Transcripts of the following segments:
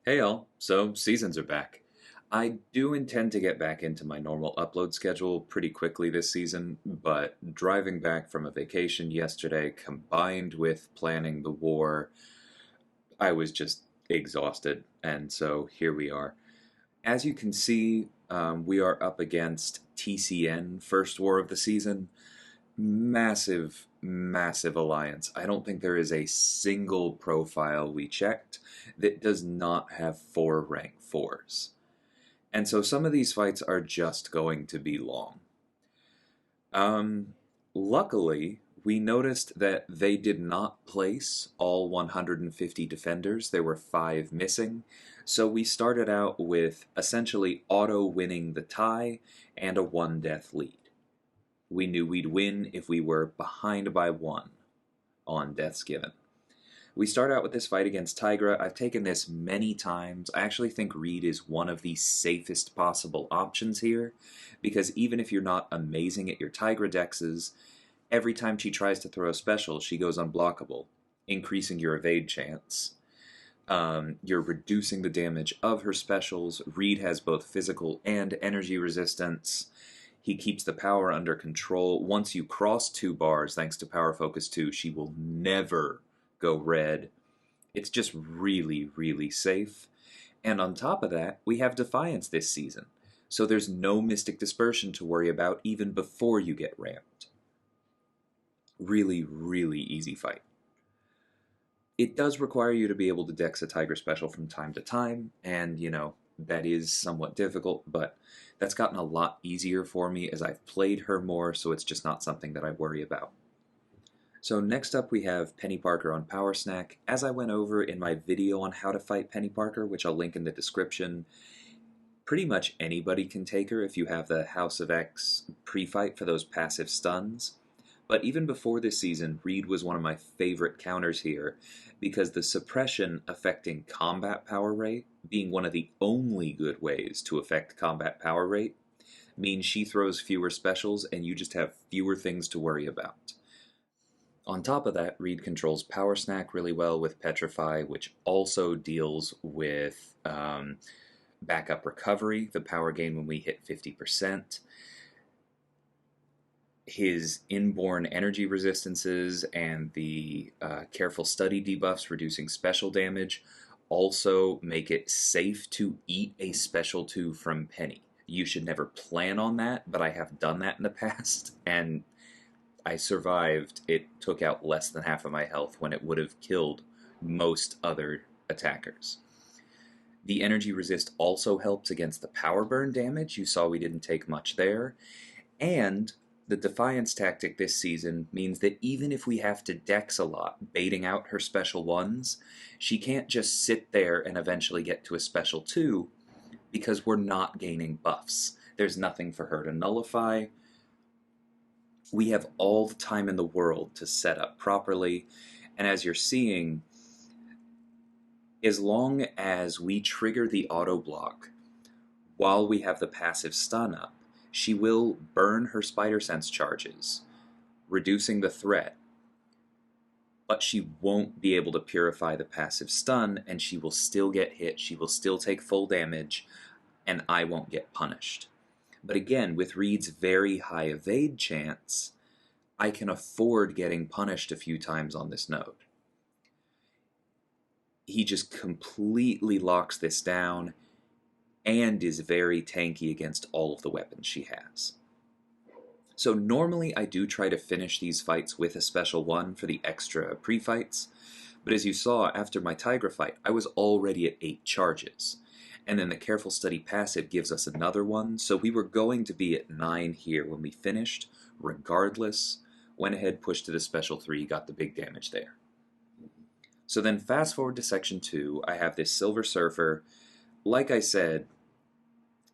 Hey all, so seasons are back. I do intend to get back into my normal upload schedule pretty quickly this season, but driving back from a vacation yesterday combined with planning the war, I was just exhausted, and so here we are. As you can see, we are up against TCN, first war of the season. Massive, massive alliance. I don't think there is a single profile we checked that does not have four rank fours. And so some of these fights are just going to be long. Um, Luckily, we noticed that they did not place all 150 defenders. There were five missing. So we started out with essentially auto winning the tie and a one death lead. We knew we'd win if we were behind by one on deaths given. We start out with this fight against Tigra. I've taken this many times. I actually think Reed is one of the safest possible options here, because even if you're not amazing at your Tigra dexes, every time she tries to throw a special, she goes unblockable, increasing your evade chance. You're reducing the damage of her specials. Reed has both physical and energy resistance. He keeps the power under control. Once you cross 2 bars, thanks to Power Focus 2, she will never go red. It's just really, really safe. And on top of that, we have Defiance this season. So there's no Mystic Dispersion to worry about even before you get ramped. Really, really easy fight. It does require you to be able to dex a Tiger special from time to time, and that is somewhat difficult, but that's gotten a lot easier for me as I've played her more, so it's just not something that I worry about. So next up we have Penny Parker on Power Snack. As I went over in my video on how to fight Penny Parker, which I'll link in the description, pretty much anybody can take her if you have the House of X pre-fight for those passive stuns. But even before this season, Reed was one of my favorite counters here, because the suppression affecting combat power rate, being one of the only good ways to affect combat power rate, means she throws fewer specials and you just have fewer things to worry about. On top of that, Reed controls Power Snack really well with Petrify, which also deals with backup recovery, the power gain when we hit 50%. His inborn energy resistances and the careful study debuffs reducing special damage also make it safe to eat a special 2 from Penny. You should never plan on that, but I have done that in the past, and I survived. It took out less than half of my health when it would have killed most other attackers. The energy resist also helps against the power burn damage. You saw we didn't take much there. And the Defiance tactic this season means that even if we have to dex a lot, baiting out her special 1s, she can't just sit there and eventually get to a special 2, because we're not gaining buffs. There's nothing for her to nullify. We have all the time in the world to set up properly, and as you're seeing, as long as we trigger the auto block while we have the passive stun up, she will burn her Spider Sense charges, reducing the threat, but she won't be able to purify the passive stun, and she will still get hit, she will still take full damage, and I won't get punished. But again, with Reed's very high evade chance, I can afford getting punished a few times on this node. He just completely locks this down and is very tanky against all of the weapons she has. So normally I do try to finish these fights with a special 1 for the extra pre-fights, but as you saw after my Tigra fight, I was already at 8 charges. And then the Careful Study passive gives us another 1, so we were going to be at 9 here when we finished. Regardless, went ahead, pushed to the special 3, got the big damage there. So then fast forward to section 2, I have this Silver Surfer. Like I said,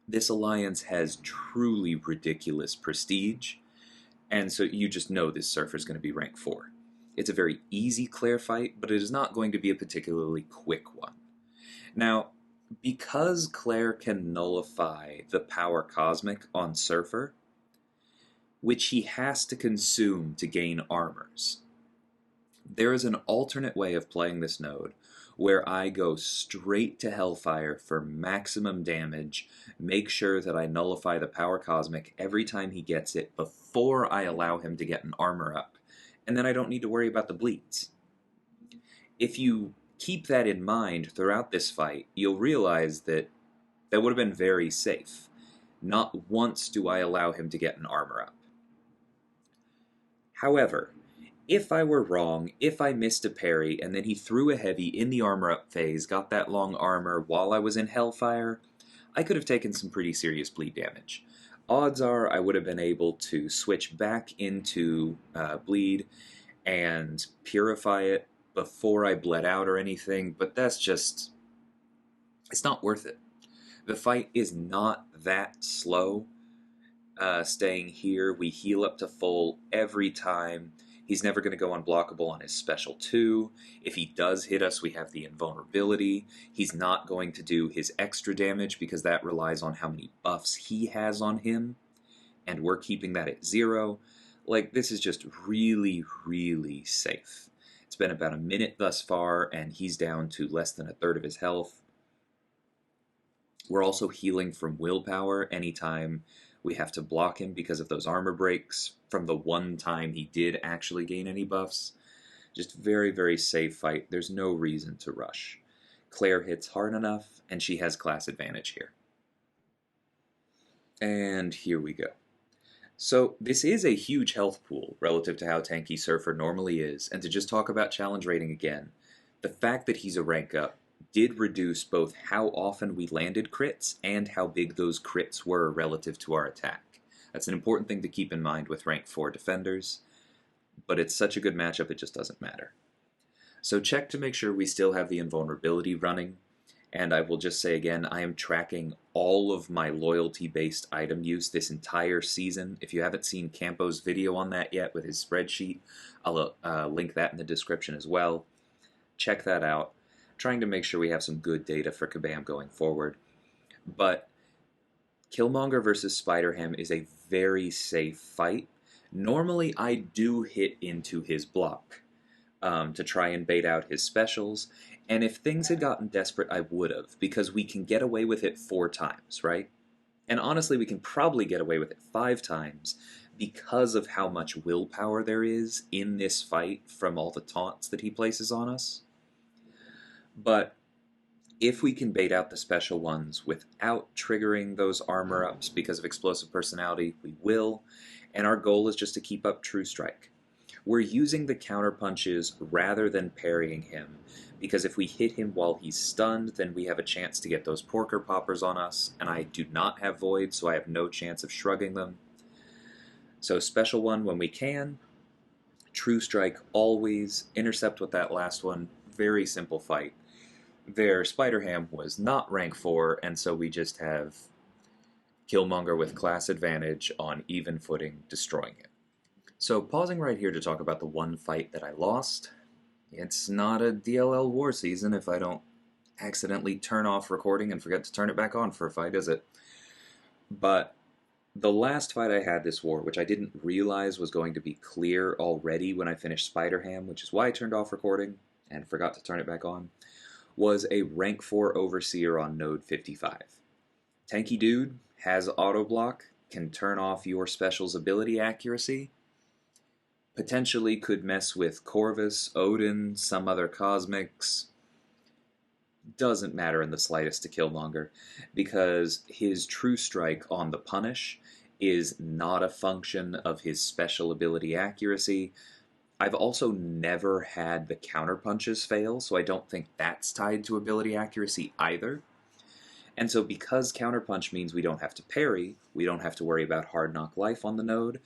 this alliance has truly ridiculous prestige, and so you just know this Surfer is going to be rank 4. It's a very easy Claire fight, but it is not going to be a particularly quick one. Now, because Claire can nullify the power cosmic on Surfer, which he has to consume to gain armors, there is an alternate way of playing this node where I go straight to Hellfire for maximum damage, make sure that I nullify the Power Cosmic every time he gets it before I allow him to get an armor up, and then I don't need to worry about the bleeds. If you keep that in mind throughout this fight, you'll realize that that would have been very safe. Not once do I allow him to get an armor up. However, if I were wrong, if I missed a parry, and then he threw a heavy in the armor up phase, got that long armor while I was in Hellfire, I could have taken some pretty serious bleed damage. Odds are I would have been able to switch back into bleed and purify it before I bled out or anything, but that's just... it's not worth it. The fight is not that slow. Staying here, we heal up to full every time. He's never going to go unblockable on his special 2. If he does hit us, we have the invulnerability. He's not going to do his extra damage because that relies on how many buffs he has on him, and we're keeping that at 0. Like, this is just really, really safe. It's been about a minute thus far, and he's down to less than a third of his health. We're also healing from willpower anytime we have to block him because of those armor breaks from the one time he did actually gain any buffs. Just very, very safe fight. There's no reason to rush. Claire hits hard enough, and she has class advantage here. And here we go. So this is a huge health pool relative to how tanky Surfer normally is, and to just talk about challenge rating again, the fact that he's a rank up did reduce both how often we landed crits and how big those crits were relative to our attack. That's an important thing to keep in mind with rank 4 defenders, but it's such a good matchup it just doesn't matter. So check to make sure we still have the invulnerability running, and I will just say again, I am tracking all of my loyalty-based item use this entire season. If you haven't seen Campo's video on that yet with his spreadsheet, I'll link that in the description as well. Check that out. Trying to make sure we have some good data for Kabam going forward. But Killmonger versus Spider-Ham is a very safe fight. Normally I do hit into his block to try and bait out his specials, and if things had gotten desperate I would have, because we can get away with it 4 times, right? And honestly we can probably get away with it 5 times because of how much willpower there is in this fight from all the taunts that he places on us. But if we can bait out the special ones without triggering those armor ups because of explosive personality, we will, and our goal is just to keep up True Strike. We're using the counter punches rather than parrying him, because if we hit him while he's stunned, then we have a chance to get those porker poppers on us, and I do not have Void, so I have no chance of shrugging them. So special one when we can, True Strike always, intercept with that last one, very simple fight. Their Spider-Ham was not rank 4, and so we just have Killmonger with class advantage on even footing, destroying him. So pausing right here to talk about the one fight that I lost. It's not a DLL war season if I don't accidentally turn off recording and forget to turn it back on for a fight, is it? But the last fight I had this war, which I didn't realize was going to be clear already when I finished Spider-Ham, which is why I turned off recording and forgot to turn it back on, was a rank 4 Overseer on node 55. Tanky dude, has auto block, can turn off your special's ability accuracy, potentially could mess with Corvus, Odin, some other cosmics. Doesn't matter in the slightest to Killmonger, because his True Strike on the punish is not a function of his special ability accuracy. I've also never had the counterpunches fail, so I don't think that's tied to ability accuracy either. And so because counterpunch means we don't have to parry, we don't have to worry about hard knock life on the node,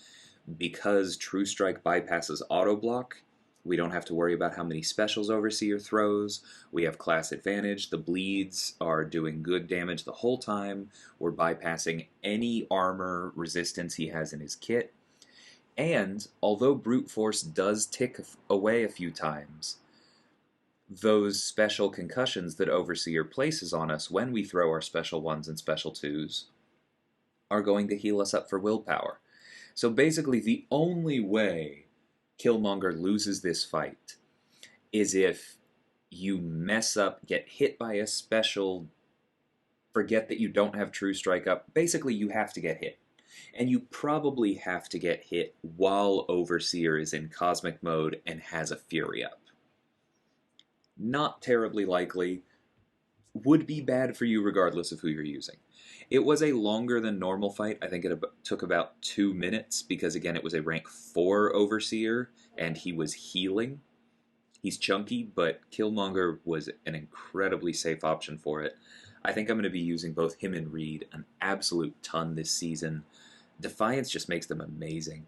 because True Strike bypasses auto block, we don't have to worry about how many specials Overseer throws, we have class advantage, the bleeds are doing good damage the whole time, we're bypassing any armor resistance he has in his kit. And, although Brute Force does tick away a few times, those special concussions that Overseer places on us when we throw our special 1s and special 2s are going to heal us up for willpower. So basically the only way Killmonger loses this fight is if you mess up, get hit by a special, forget that you don't have true strike up. Basically, you have to get hit. And you probably have to get hit while Overseer is in cosmic mode and has a Fury up. Not terribly likely. Would be bad for you regardless of who you're using. It was a longer than normal fight. I think it took about 2 minutes because, again, it was a rank 4 Overseer and he was healing. He's chunky, but Killmonger was an incredibly safe option for it. I think I'm going to be using both him and Reed an absolute ton this season. Defiance just makes them amazing.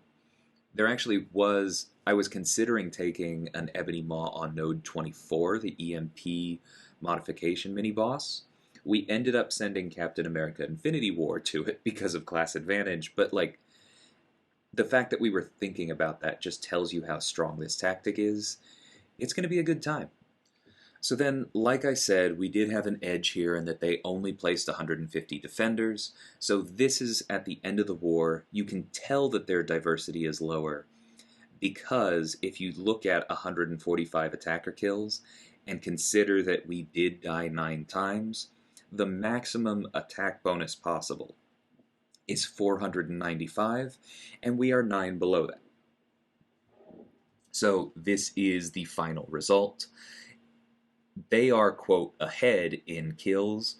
There actually was, I was considering taking an Ebony Maw on Node 24, the EMP modification mini-boss. We ended up sending Captain America Infinity War to it because of class advantage, but like, the fact that we were thinking about that just tells you how strong this tactic is. It's going to be a good time. So then, like I said, we did have an edge here in that they only placed 150 defenders. So this is at the end of the war. You can tell that their diversity is lower because if you look at 145 attacker kills and consider that we did die 9 times, the maximum attack bonus possible is 495, and we are 9 below that. So this is the final result. They are, quote, ahead in kills,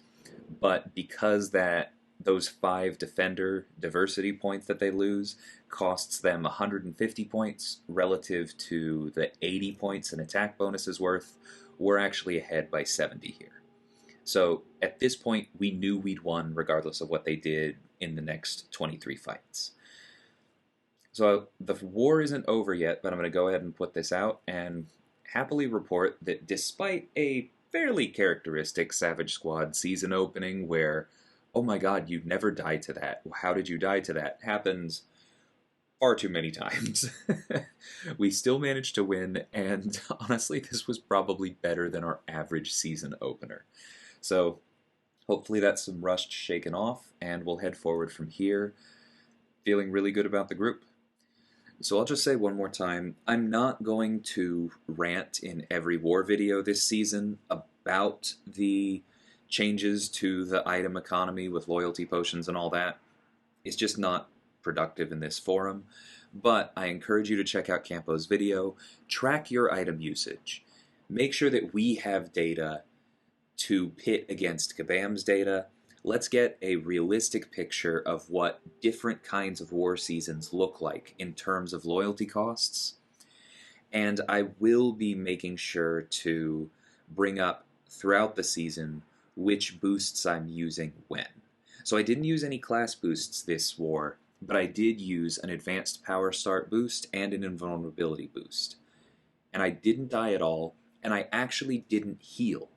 but because those 5 defender diversity points that they lose costs them 150 points relative to the 80 points an attack bonus is worth, we're actually ahead by 70 here. So at this point, we knew we'd won regardless of what they did in the next 23 fights. So the war isn't over yet, but I'm going to go ahead and put this out and happily report that despite a fairly characteristic Savage Squad season opening where, oh my god, you'd never die to that, how did you die to that, happens far too many times. We still managed to win, and honestly, this was probably better than our average season opener. So hopefully that's some rust shaken off, and we'll head forward from here, feeling really good about the group. So I'll just say one more time, I'm not going to rant in every war video this season about the changes to the item economy with loyalty potions and all that. It's just not productive in this forum. But I encourage you to check out Campo's video, track your item usage, make sure that we have data to pit against Kabam's data. Let's get a realistic picture of what different kinds of war seasons look like in terms of loyalty costs. And I will be making sure to bring up throughout the season which boosts I'm using when. So I didn't use any class boosts this war, but I did use an advanced power start boost and an invulnerability boost. And I didn't die at all, and I actually didn't heal,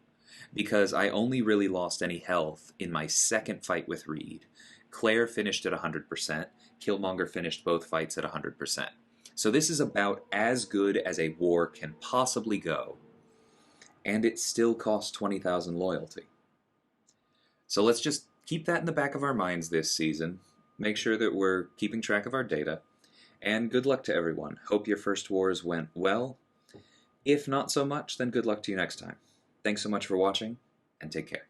because I only really lost any health in my second fight with Reed. Claire finished at 100%, Killmonger finished both fights at 100%. So this is about as good as a war can possibly go, and it still costs 20,000 loyalty. So let's just keep that in the back of our minds this season, make sure that we're keeping track of our data, and good luck to everyone. Hope your first wars went well. If not so much, then good luck to you next time. Thanks so much for watching, and take care.